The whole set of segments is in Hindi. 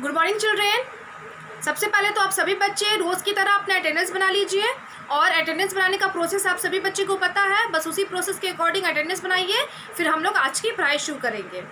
Good morning children. सबसे पहले तो आप सभी बच्चे रोज़ की तरह अपना अटेंडेंस बना लीजिए और अटेंडेंस बनाने का प्रोसेस आप सभी बच्चे को पता है, बस उसी प्रोसेस के अकॉर्डिंग अटेंडेंस बनाइए। फिर हम लोग आज की पढ़ाई शुरू करेंगे।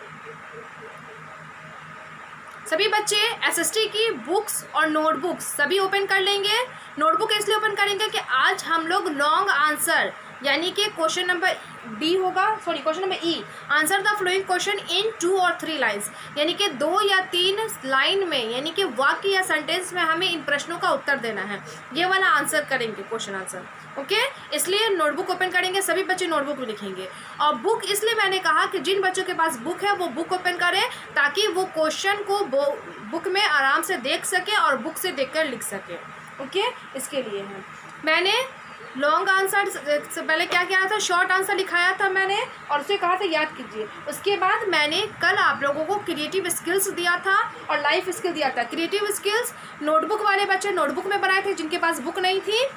सभी बच्चे एसएसटी की बुक्स और नोटबुक्स सभी ओपन कर लेंगे। नोटबुक इसलिए ओपन करेंगे कि आज हम लोग लॉन्ग आंसर यानी कि क्वेश्चन नंबर डी होगा, sorry question number E, answer the flowing question in 2 और 3 लाइन्स, यानी कि 2 या 3 लाइन में, यानी कि वाक्य या सेंटेंस में हमें इन प्रश्नों का उत्तर देना है। ये वाला आंसर करेंगे, क्वेश्चन आंसर। ओके, इसलिए नोटबुक ओपन करेंगे, सभी बच्चे नोटबुक में लिखेंगे। और बुक इसलिए मैंने कहा कि जिन बच्चों के पास बुक है वो बुक ओपन करें, ताकि वो क्वेश्चन को बुक में आराम से देख सके और बुक से देखकर लिख सके। ओके, इसके लिए है मैंने लॉन्ग आंसर से पहले क्या किया था, शॉर्ट आंसर लिखाया था मैंने और उसे कहा था याद कीजिए। उसके बाद मैंने कल आप लोगों को क्रिएटिव स्किल्स दिया था और लाइफ स्किल दिया था। क्रिएटिव स्किल्स नोटबुक वाले बच्चे नोटबुक में बनाए थे जिनके पास बुक नहीं थी,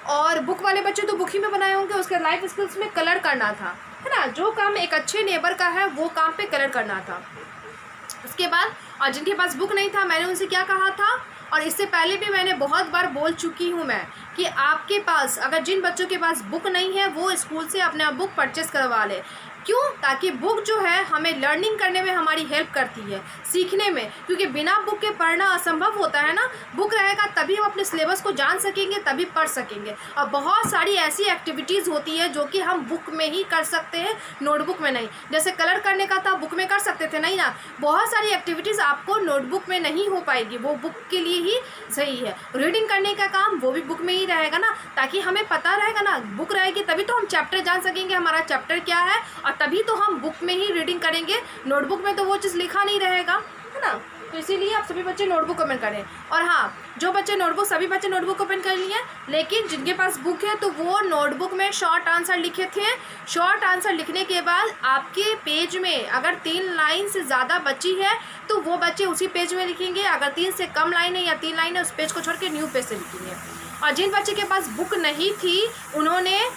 और बुक वाले बच्चे तो बुक ही में बनाए होंगे। उसके लाइफ स्किल्स में कलर करना था, है ना, जो काम एक अच्छे नेबर का है वो काम पे कलर करना था। उसके बाद और जिनके पास बुक नहीं था मैंने उनसे क्या कहा था, और इससे पहले भी मैंने बहुत बार बोल चुकी हूँ मैं कि आपके पास अगर जिन बच्चों के पास बुक नहीं है वो स्कूल से अपना बुक परचेस करवा ले। क्यों? ताकि बुक जो है हमें लर्निंग करने में हमारी हेल्प करती है, सीखने में, क्योंकि बिना बुक के पढ़ना असंभव होता है ना। बुक रहेगा तभी हम अपने सिलेबस को जान सकेंगे, तभी पढ़ सकेंगे। और बहुत सारी ऐसी एक्टिविटीज़ होती है जो कि हम बुक में ही कर सकते हैं, नोटबुक में नहीं। जैसे कलर करने का था, बुक में कर सकते थे, नहीं ना। बहुत सारी एक्टिविटीज़ आपको नोटबुक में नहीं हो पाएगी, वो बुक के लिए ही सही है। रीडिंग करने का काम वो भी बुक में ही रहेगा ना, ताकि हमें पता रहेगा ना, बुक रहेगी तभी तो हम चैप्टर जान सकेंगे, हमारा चैप्टर क्या है, और तभी तो हम बुक में ही रीडिंग करेंगे। नोटबुक में तो वो चीज़ लिखा नहीं रहेगा, है ना। तो इसीलिए आप सभी बच्चे नोटबुक ओपन करें। और हाँ, जो बच्चे नोटबुक, सभी बच्चे नोटबुक ओपन कर लिए, लेकिन जिनके पास बुक है तो वो नोटबुक में शॉर्ट आंसर लिखे थे। शॉर्ट आंसर लिखने के बाद आपके पेज में अगर 3 लाइन से ज़्यादा बची है तो वो बच्चे उसी पेज में लिखेंगे। अगर 3 से कम लाइन है या 3 लाइन है, उस पेज को छोड़ के न्यू पेज से लिखेंगे। और जिन बच्चे के पास बुक नहीं थी उन्होंने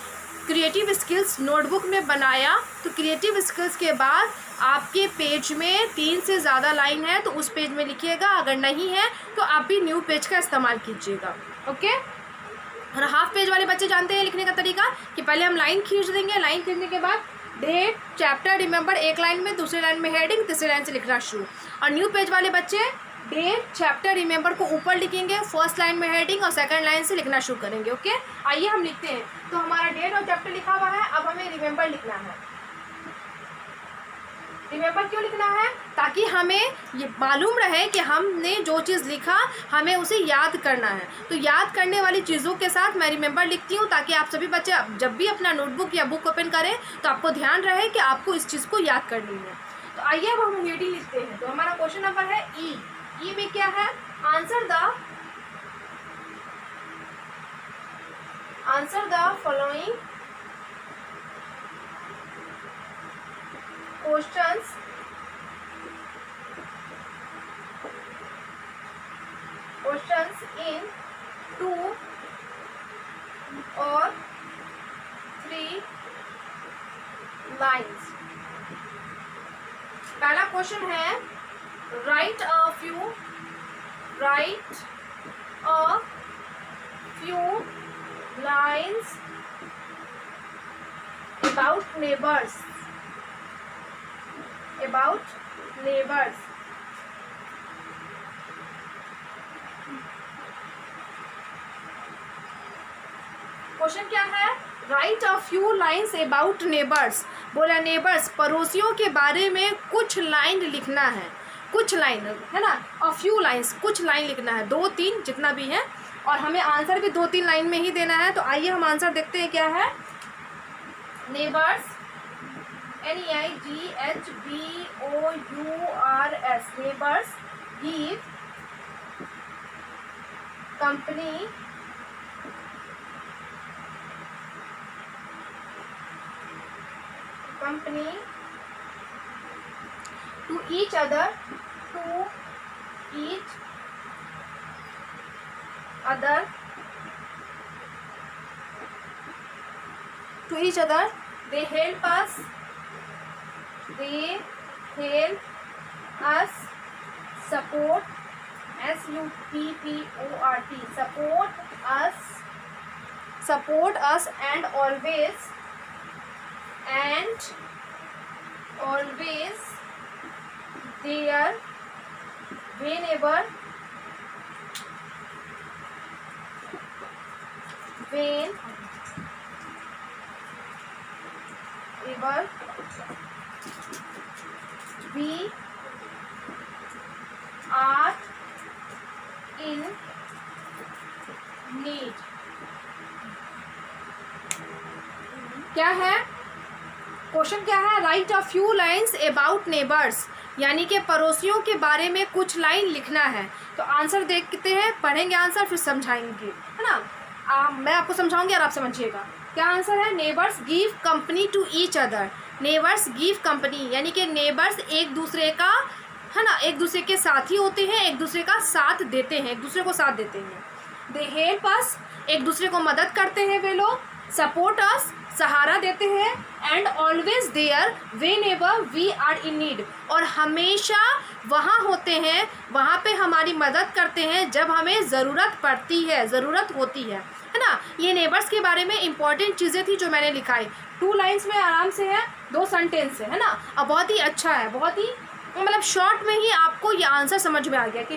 क्रिएटिव स्किल्स नोटबुक में बनाया, तो क्रिएटिव स्किल्स के बाद आपके पेज में 3 से ज़्यादा लाइन है तो उस पेज में लिखिएगा, अगर नहीं है तो आप भी न्यू पेज का इस्तेमाल कीजिएगा। ओके, और हाफ पेज वाले बच्चे जानते हैं लिखने का तरीका कि पहले हम लाइन खींच देंगे, लाइन खींचने के बाद डेट, चैप्टर, रिमेंबर एक लाइन में, दूसरी लाइन में हेडिंग, तीसरी लाइन से लिखना शुरू। और न्यू पेज वाले बच्चे डेट, चैप्टर, रिमेंबर को ऊपर लिखेंगे, फर्स्ट लाइन में हेडिंग और सेकंड लाइन से लिखना शुरू करेंगे। ओके, आइए हम लिखते हैं। तो हमारा डेट और चैप्टर लिखा हुआ है, अब हमें रिमेंबर लिखना है। रिमेंबर क्यों लिखना है? ताकि हमें ये मालूम रहे कि हमने जो चीज़ लिखा हमें उसे याद करना है। तो याद करने वाली चीज़ों के साथ मैं रिमेंबर लिखती हूँ, ताकि आप सभी बच्चे जब भी अपना नोटबुक या बुक ओपन करें तो आपको ध्यान रहे कि आपको इस चीज़ को याद करनी है। तो आइए अब हम हेडिंग लिखते हैं। तो हमारा क्वेश्चन नंबर है ई। ई में क्या है? Answer the following questions in 2 और 3 लाइन्स। पहला क्वेश्चन है right a few lines about neighbors. Question क्या है? Right a few lines about neighbours. बोला नेबर्स, पड़ोसियों के बारे में कुछ लाइन लिखना है, कुछ लाइन, है ना। अ फ्यू लाइन्स, कुछ लाइन लिखना है, 2-3 जितना भी है, और हमें आंसर भी 2-3 लाइन में ही देना है। तो आइए हम आंसर देखते हैं क्या है। Neighbours, NEIGHBOURS, neighbours give company to each other, they help us support SUPPORT, support us and always there whenever we are in need। क्या है क्वेश्चन, क्या है? Right a few lines about neighbours, यानी कि पड़ोसियों के बारे में कुछ लाइन लिखना है। तो आंसर देखते हैं, पढ़ेंगे आंसर फिर समझाएंगे, है ना। मैं आपको समझाऊंगी और आप समझिएगा। क्या आंसर है? Neighbours give company to each other. Neighbours give company, यानी कि नेबर्स एक दूसरे का, है ना, एक दूसरे के साथी होते हैं, एक दूसरे का साथ देते हैं, एक दूसरे को साथ देते हैं। दे हेल्प अस, एक दूसरे को मदद करते हैं वे लोग। सपोर्ट अस, सहारा देते हैं। And always there whenever we are in need, और हमेशा वहाँ होते हैं, वहाँ पे हमारी मदद करते हैं जब हमें ज़रूरत पड़ती है, ज़रूरत होती है ना। ये नेबर्स के बारे में इंपॉर्टेंट चीज़ें थी जो मैंने लिखाई। 2 लाइन्स में आराम से है, 2 सेंटेंस है ना। और बहुत ही अच्छा है, बहुत ही मतलब शॉर्ट में ही आपको ये आंसर समझ में आ गया कि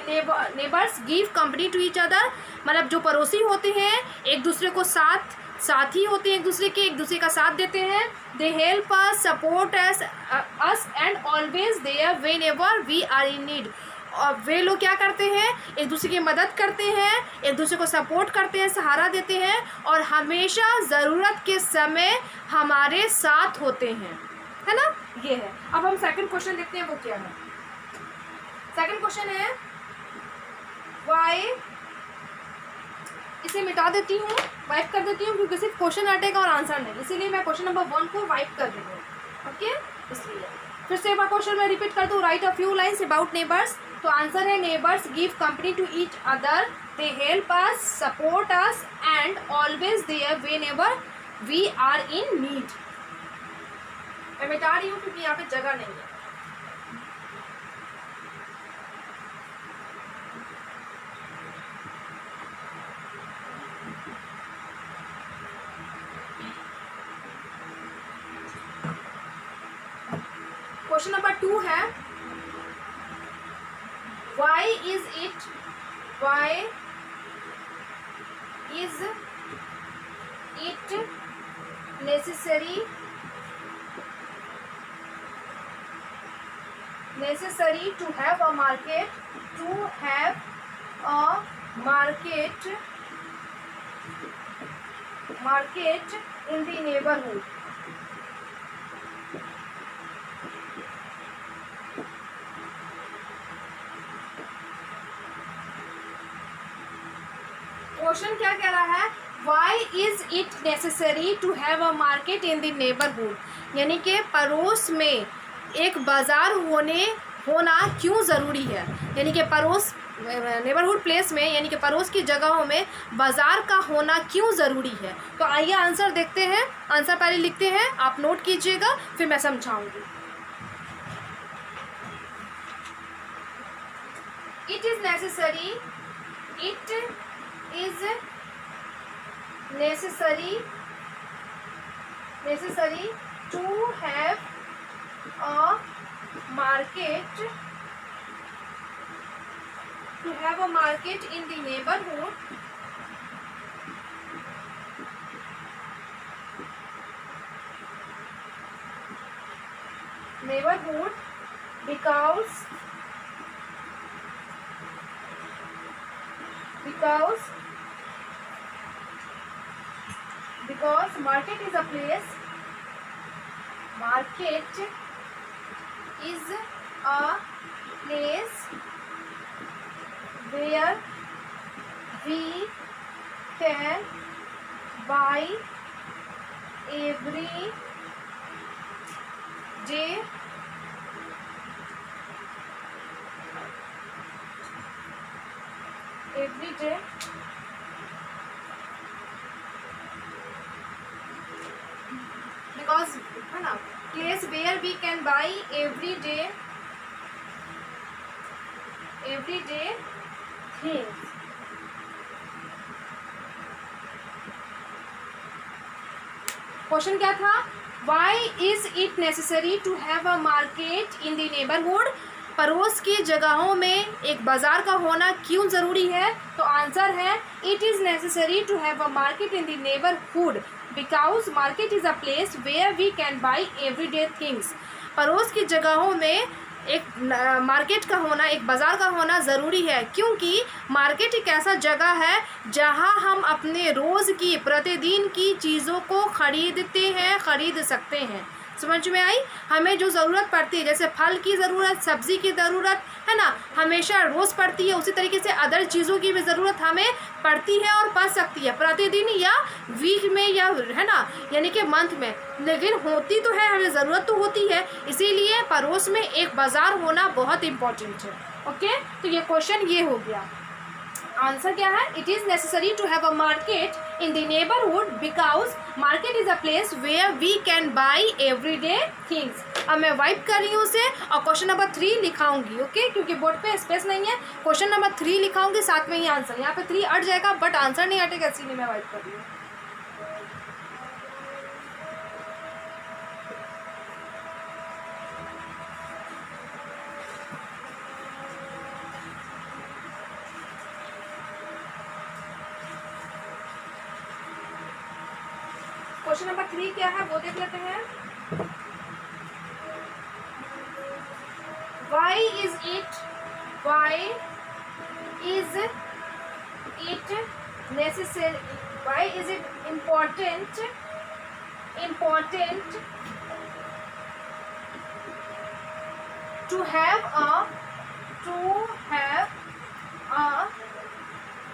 neighbours give company to each other, मतलब जो पड़ोसी होते हैं एक दूसरे को साथी होते हैं, एक दूसरे का साथ देते हैं। They help us, support us and always there whenever we are in need, और वे लोग क्या करते हैं? एक दूसरे की मदद करते हैं, एक दूसरे को सपोर्ट करते हैं, सहारा देते हैं, और हमेशा ज़रूरत के समय हमारे साथ होते हैं, है ना। ये है। अब हम सेकंड क्वेश्चन देखते हैं, वो क्या है। सेकंड क्वेश्चन है वाई, इसे मिटा देती हूँ, वाइप कर देती हूँ, क्योंकि सिर्फ क्वेश्चन हटेगा और आंसर नहीं, इसीलिए मैं क्वेश्चन नंबर 1 को वाइप कर रही हूँ। ओके, इसलिए फिर से एक बार क्वेश्चन मैं रिपीट कर दूँ। Write a few lines about neighbours, तो आंसर है neighbours give company to each other, they help us, support us and always there whenever we are in need. मैं मिटा रही हूँ क्योंकि यहाँ पे जगह नहीं है। क्वेश्चन नंबर 2 है why is it necessary to have a market in the neighborhood। Question क्या कह रहा है? Why is it necessary to have a market in the neighborhood, यानी कि पड़ोस में एक बाज़ार होना क्यों ज़रूरी है, यानी कि पड़ोस नेबरहुड प्लेस में, यानी कि पड़ोस की जगहों में बाज़ार का होना क्यों ज़रूरी है। तो आइए आंसर देखते हैं। आंसर पहले लिखते हैं, आप नोट कीजिएगा, फिर मैं समझाऊंगी। It is necessary to have a market in the neighborhood because market is a place where we can buy every day because है ना, place where we can buy every day things. Question क्या था? Why is it necessary to have a market in the neighborhood? पड़ोस की जगहों में एक बाज़ार का होना क्यों ज़रूरी है? तो आंसर है it is necessary to have a market in the neighbourhood because market is a place where we can buy everyday things. पड़ोस की जगहों में एक मार्केट का होना, एक बाज़ार का होना ज़रूरी है, क्योंकि मार्केट एक ऐसा जगह है जहां हम अपने रोज़ की, प्रतिदिन की चीज़ों को ख़रीद सकते हैं। समझ में आई? हमें जो ज़रूरत पड़ती है, जैसे फल की ज़रूरत, सब्ज़ी की ज़रूरत है ना, हमेशा रोज़ पड़ती है, उसी तरीके से अदर चीज़ों की भी ज़रूरत हमें पड़ती है और पड़ सकती है प्रतिदिन या वीक में, या है ना, यानी कि मंथ में। लेकिन होती तो है, हमें ज़रूरत तो होती है, इसीलिए पड़ोस में एक बाज़ार होना बहुत इम्पोर्टेंट है। ओके, तो ये क्वेश्चन ये हो गया। आंसर क्या है? It is necessary to have a market in the neighbourhood because market is a place where we can buy everyday things. अब मैं वाइप कर रही हूँ उसे और क्वेश्चन नंबर 3 लिखाऊंगी। ओके, क्योंकि बोर्ड पे स्पेस नहीं है, क्वेश्चन नंबर 3 लिखाऊंगी, साथ में ही आंसर। यहाँ पे 3 अट जाएगा बट आंसर नहीं अटेगा, इसीलिए मैं वाइप कर रही हूँ। क्वेश्चन नंबर 3 क्या है वो देख लेते हैं। Why is it necessary? Why is it important to have a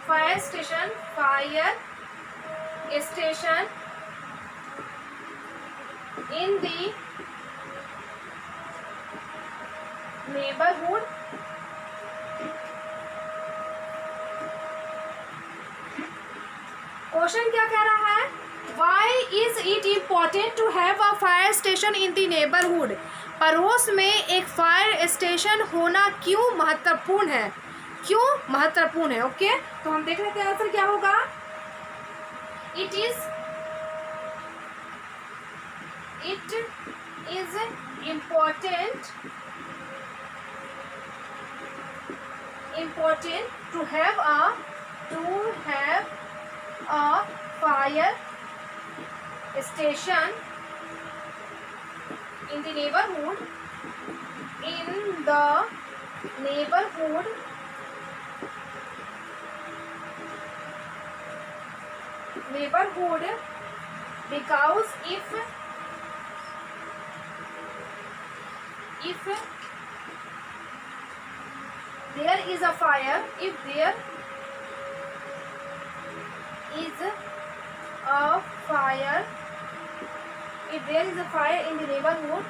fire station in the neighborhood? Question क्या कह रहा है? Why is it important to have a fire station in the neighborhood? पड़ोस में एक फायर स्टेशन होना क्यों महत्वपूर्ण है? ओके, तो हम देख लेते हैं आंसर क्या होगा। It is important to have a fire station in the neighborhood because if there is a fire, if there is a fire in the neighborhood,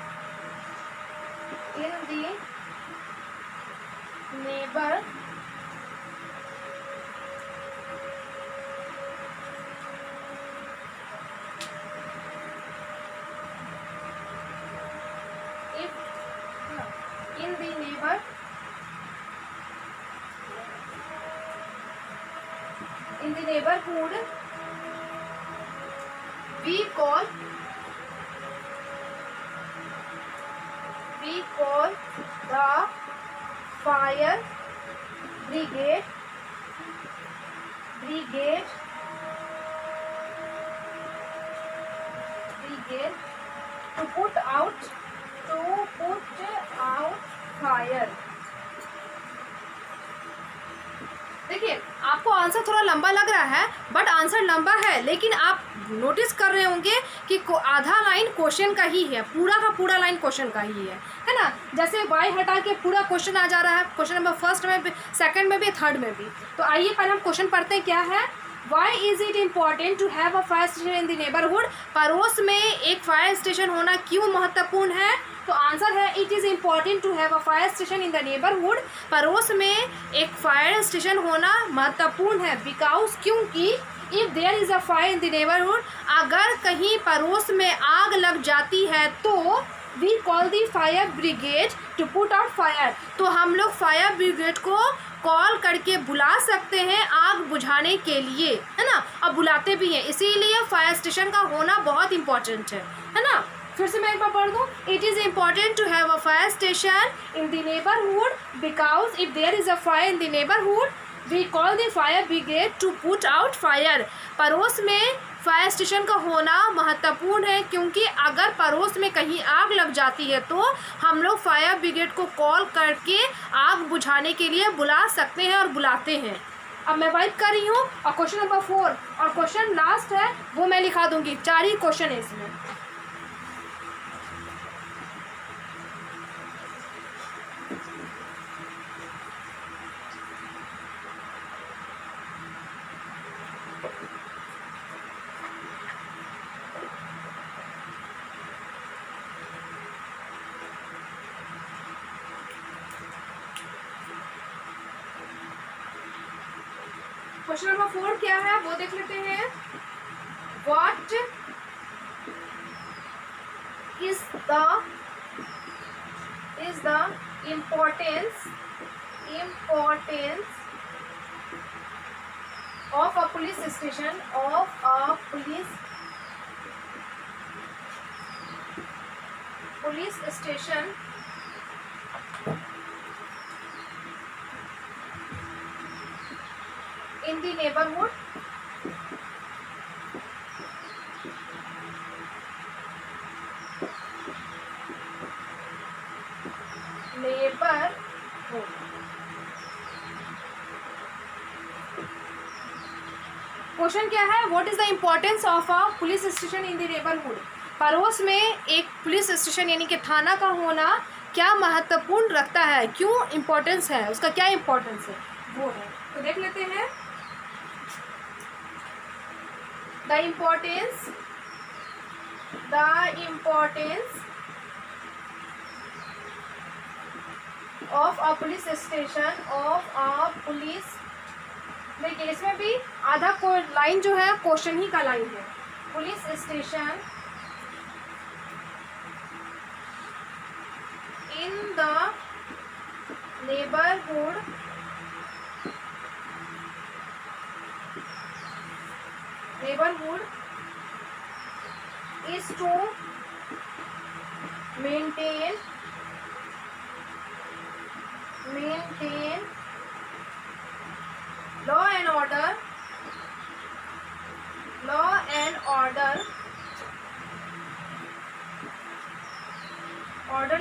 in the neighborhood we call the fire brigade to put out fire। देखिए, आपको आंसर थोड़ा लंबा लग रहा है बट आंसर लंबा है, लेकिन आप नोटिस कर रहे होंगे कि आधा लाइन क्वेश्चन का ही है, पूरा का पूरा लाइन क्वेश्चन का ही है ना। जैसे वाई हटा के पूरा क्वेश्चन आ जा रहा है, क्वेश्चन नंबर फर्स्ट में भी, सेकंड में भी, थर्ड में भी। तो आइए पहले हम क्वेश्चन पढ़ते हैं क्या है। Why is it important to have a fire station in the neighborhood? पड़ोस में एक फायर स्टेशन होना क्यों महत्वपूर्ण है? तो आंसर है it is important to have a fire station in the neighbourhood. पड़ोस में एक फायर स्टेशन होना महत्वपूर्ण है बिकॉज, क्योंकि if there is a fire in the neighbourhood, अगर कहीं पड़ोस में आग लग जाती है तो we call the fire brigade to put out fire. तो हम लोग फायर ब्रिगेड को कॉल करके बुला सकते हैं आग बुझाने के लिए, है ना, अब बुलाते भी हैं, इसीलिए फायर स्टेशन का होना बहुत इंपॉर्टेंट है ना। फिर से मैं एक बार पढ़ दूँ, it is important to have a fire station in the neighbourhood because if there is a fire in the neighbourhood we call the fire brigade to put out fire. पड़ोस में फायर स्टेशन का होना महत्वपूर्ण है क्योंकि अगर पड़ोस में कहीं आग लग जाती है तो हम लोग फायर ब्रिगेड को कॉल करके आग बुझाने के लिए बुला सकते हैं और बुलाते हैं। अब मैं वाइप कर रही हूँ और क्वेश्चन नंबर 4 और क्वेश्चन लास्ट है वो मैं लिखा दूंगी, 4 ही क्वेश्चन है इसमें। क्वेश्चन नंबर 4 क्या है वो देख लेते हैं। What is the importance of a police station in the neighborhood? Question क्या है, what is the importance of a police station in the neighbourhood. पड़ोस में एक पुलिस स्टेशन यानी कि थाना का होना क्या महत्वपूर्ण रखता है, क्यों इम्पोर्टेंस है, उसका क्या इम्पोर्टेंस है वो है, तो देख लेते हैं। The importance of a police station देखिए इसमें भी आधा को लाइन जो है क्वेश्चन ही का लाइन है। Police station in the neighbourhood is to maintain law and order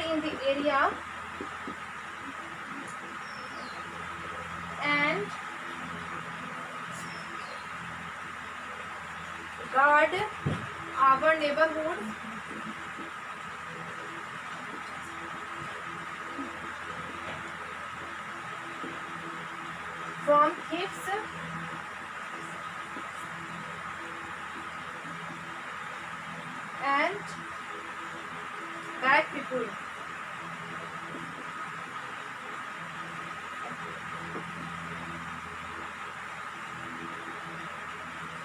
in the area and guard our neighborhood from thieves and bad people.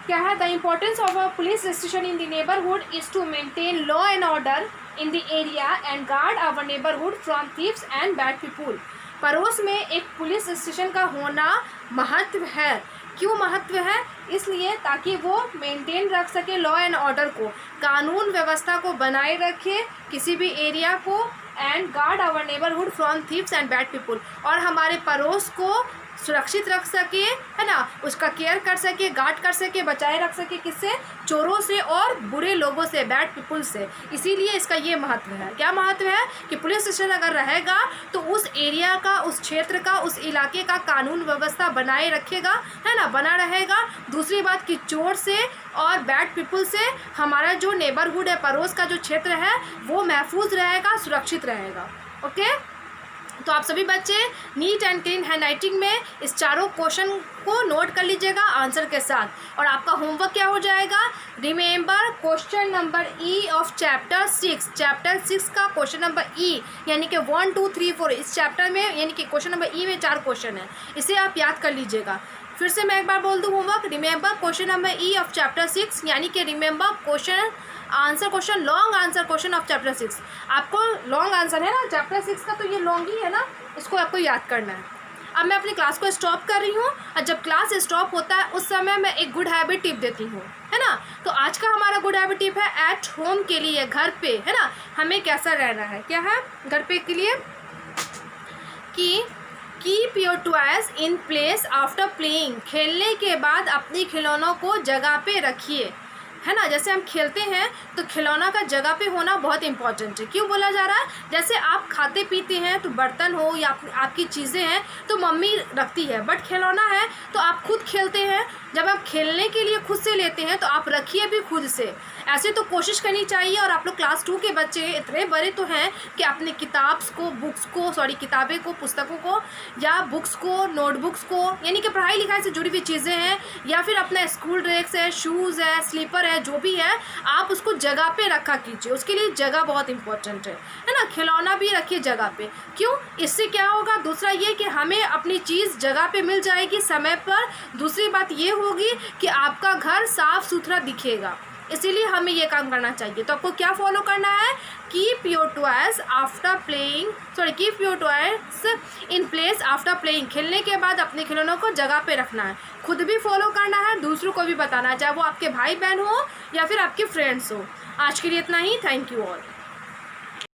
क्या है, the importance of a police station in the neighbourhood is to maintain law and order in the area and guard our neighbourhood from thieves and bad people. पड़ोस में एक पुलिस स्टेशन का होना महत्व है, क्यों महत्व है, इसलिए ताकि वो मेंटेन रख सके लॉ एंड ऑर्डर को, कानून व्यवस्था को बनाए रखे किसी भी एरिया को, and guard our neighbourhood from thieves and bad people, और हमारे पड़ोस को सुरक्षित रख सके, है ना, उसका केयर कर सके, गार्ड कर सके, बचाए रख सके, किससे, चोरों से और बुरे लोगों से, बैड पीपल से। इसीलिए इसका ये महत्व है। क्या महत्व है कि पुलिस स्टेशन अगर रहेगा तो उस एरिया का, उस क्षेत्र का, उस इलाके का कानून व्यवस्था बनाए रखेगा, है ना, बना रहेगा। दूसरी बात कि चोर से और बैड पीपल से हमारा जो नेबरहुड है, पड़ोस का जो क्षेत्र है, वो महफूज रहेगा, सुरक्षित रहेगा। ओके, तो आप सभी बच्चे नीट एंड क्लीन हैंडराइटिंग में इस चारों क्वेश्चन को नोट कर लीजिएगा आंसर के साथ। और आपका होमवर्क क्या हो जाएगा, remember question number E of chapter 6, chapter 6 का क्वेश्चन नंबर ई, यानी कि 1 2 3 4 इस चैप्टर में, यानी कि क्वेश्चन नंबर ई में 4 क्वेश्चन है, इसे आप याद कर लीजिएगा। फिर से मैं एक बार बोल दूँ homework, remember question number E of chapter 6, यानी कि remember question answer question, long answer question of chapter 6। आपको लॉन्ग आंसर है ना चैप्टर 6 का, तो ये लॉन्ग ही है ना, इसको आपको याद करना है। अब मैं अपनी क्लास को स्टॉप कर रही हूँ, और जब क्लास स्टॉप होता है उस समय मैं एक गुड हैबिट टिप देती हूँ, है ना। तो आज का हमारा गुड हैबिट टिप है एट होम के लिए, घर पे, है ना, हमें कैसा रहना है, क्या है घर पे के लिए, कि keep your toys in place after playing, खेलने के बाद अपनी खिलौनों को जगह पे रखिए, है ना। जैसे हम खेलते हैं तो खिलौना का जगह पे होना बहुत इंपॉर्टेंट है। क्यों बोला जा रहा है, जैसे आप खाते पीते हैं तो बर्तन हो या आपकी चीज़ें हैं तो मम्मी रखती है, बट खिलौना है तो आप खुद खेलते हैं। जब आप खेलने के लिए खुद से लेते हैं तो आप रखिए भी खुद से। ऐसे तो कोशिश करनी चाहिए। और आप लोग क्लास 2 के बच्चे इतने बड़े तो हैं कि अपने किताबें को, पुस्तकों को या बुक्स को, नोटबुक्स को, यानी कि पढ़ाई लिखाई से जुड़ी हुई चीज़ें हैं, या फिर अपना स्कूल ड्रेस है, शूज़ है, स्लीपर है, जो भी है, आप उसको जगह पे रखा कीजिए। उसके लिए जगह बहुत इंपॉर्टेंट है ना। खिलौना भी रखिए जगह पे। क्यों, इससे क्या होगा, दूसरा ये कि हमें अपनी चीज़ जगह पे मिल जाएगी समय पर। दूसरी बात ये होगी कि आपका घर साफ सुथरा दिखेगा, इसीलिए हमें ये काम करना चाहिए। तो आपको क्या फॉलो करना है, keep your toys in place after playing, खेलने के बाद अपने खिलौनों को जगह पे रखना है। खुद भी फॉलो करना है, दूसरों को भी बताना है, चाहे वो आपके भाई बहन हो या फिर आपके फ्रेंड्स हो। आज के लिए इतना ही, थैंक यू ऑल।